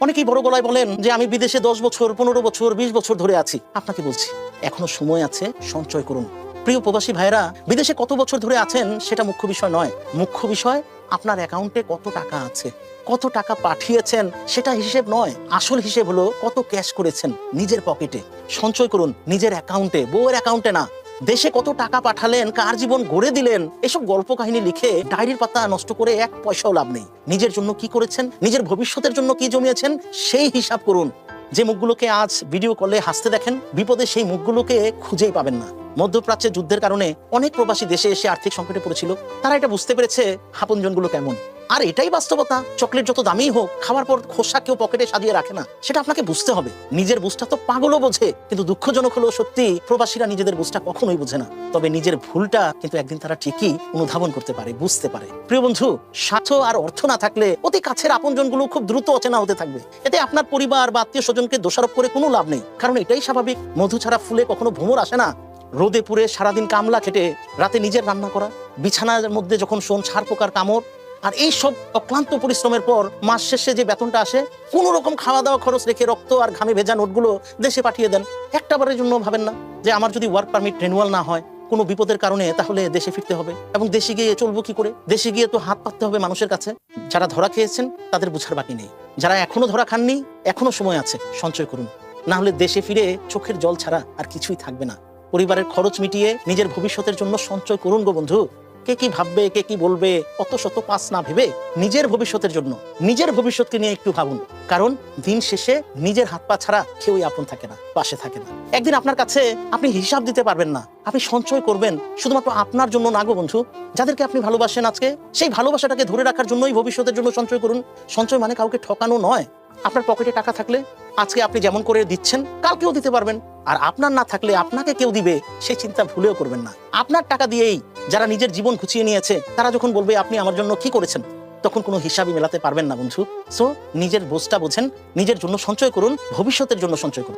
অনেকেই বড় গলায় বলেন যে আমি বিদেশে 10 বছর 15 বছর 20 বছর ধরে আছি। আপনাকে বলছি এখনো সময় আছে, সঞ্চয় করুন। প্রিয় প্রবাসী ভাইরা, বিদেশে কত বছর ধরে আছেন সেটা মুখ্য বিষয় নয়। মুখ্য বিষয় আপনার অ্যাকাউন্টে কত টাকা আছে, কত টাকা পাঠিয়েছেন সেটা হিসেব নয়। আসল হিসেব হলো কত ক্যাশ করেছেন নিজের পকেটে। সঞ্চয় করুন নিজের অ্যাকাউন্টে, বউয়ের অ্যাকাউন্টে না। দেশে কত টাকা পাঠালেন, কার জীবন গড়ে দিলেন, এসব গল্প কাহিনী লিখে ডায়েরির পাতা নষ্ট করে এক পয়সাও লাভ নেই। নিজের জন্য কি করেছেন, নিজের ভবিষ্যতের জন্য কি জমিয়েছেন সেই হিসাব করুন। যে মুখগুলোকে আজ ভিডিও কলে হাসতে দেখেন, বিপদে সেই মুখগুলোকে খুঁজেই পাবেন না। মধ্যপ্রাচ্যের যুদ্ধের কারণে অনেক প্রবাসী দেশে এসে আর্থিক সংকটে পড়েছিল। তারা এটা বুঝতে পেরেছে আপনজনগুলো কেমন। আর এটাই বাস্তবতা। চকলেট যত দামি হোক, খাওয়ার পর খোসা কেউ পকেটে সাজিয়ে রাখে না। সেটা আপনাকে বুঝতে হবে। নিজের বুঝটা তো পাগলও বোঝে, কিন্তু দুঃখজনক হলেও সত্যি প্রবাসীরা নিজেদের বুঝটা কখনোই বোঝে না। তবে নিজের ভুলটা কিন্তু একদিন তারা ঠিকই অনুধাবন করতে পারে, বুঝতে পারে। প্রিয় বন্ধু, স্বার্থ আর অর্থ না থাকলে অতি কাছের আপনজনগুলো খুব দ্রুত অচেনা হতে থাকবে। এতে আপনার পরিবার বা আত্মীয় স্বজনকে দোষারোপ করে কোনো লাভ নেই, কারণ এটাই স্বাভাবিক। মধু ছাড়া ফুলে কখনো ভ্রমর আসে না। রোদে পুড়ে সারাদিন কামলা খেটে রাতে নিজের রান্না করা, বিছানার মধ্যে যখন শোন ছাড় পোকার কামড়, আর এই সব অক্লান্ত পরিশ্রমের পর মাস শেষে যে বেতনটা আসে, কোনো রকম খাওয়া দাওয়া খরচ রেখে রক্ত আর ঘামে ভেজা নোটগুলো দেশে পাঠিয়ে দেন। একটাবারের জন্য ভাবেন না যে আমার যদি ওয়ার্ক পারমিট রিনিউয়াল না হয় কোনো বিপদের কারণে, তাহলে দেশে ফিরতে হবে, এবং দেশে গিয়ে চলবো কি করে? দেশে গিয়ে তো হাত পাততে হবে মানুষের কাছে। যারা ধরা খেয়েছেন তাদের বুঝার বাকি নেই, যারা এখনো ধরা খাননি এখনো সময় আছে, সঞ্চয় করুন। না হলে দেশে ফিরে চোখের জল ছাড়া আর কিছুই থাকবে না। পরিবারের খরচ মিটিয়ে নিজের ভবিষ্যতের জন্য সঞ্চয় করুন গো বন্ধু। কে কি ভাববে, কে কি বলবে, অত শত পাস না ভেবে নিজের ভবিষ্যতের জন্য, নিজের ভবিষ্যৎকে নিয়ে একটু ভাবুন। কারণ দিন শেষে নিজের হাত পা ছাড়া কেউই আপন থাকে না, পাশে থাকে না। একদিন আপনার কাছে আপনি হিসাব দিতে পারবেন না। আপনি সঞ্চয় করবেন শুধুমাত্র আপনার জন্য না গো বন্ধু, যাদেরকে আপনি ভালোবাসেন আজকে, সেই ভালোবাসাটাকে ধরে রাখার জন্যই ভবিষ্যতের জন্য সঞ্চয় করুন। সঞ্চয় মানে কাউকে ঠকানো নয়। আপনার পকেটে টাকা থাকলে আজকে আপনি যেমন করে দিচ্ছেন কালকেও দিতে পারবেন, আর আপনার না থাকলে আপনাকে কেউ দিবে সেই চিন্তা ভুলেও করবেন না। আপনার টাকা দিয়েই যারা নিজের জীবন ঘুচিয়ে নিয়েছে, তারা যখন বলবে আপনি আমার জন্য কি করেছেন, তখন কোনো হিসাবই মেলাতে পারবেন না বন্ধু। সো নিজের বোঝটা বোঝেন, নিজের জন্য সঞ্চয় করুন, ভবিষ্যতের জন্য সঞ্চয় করুন।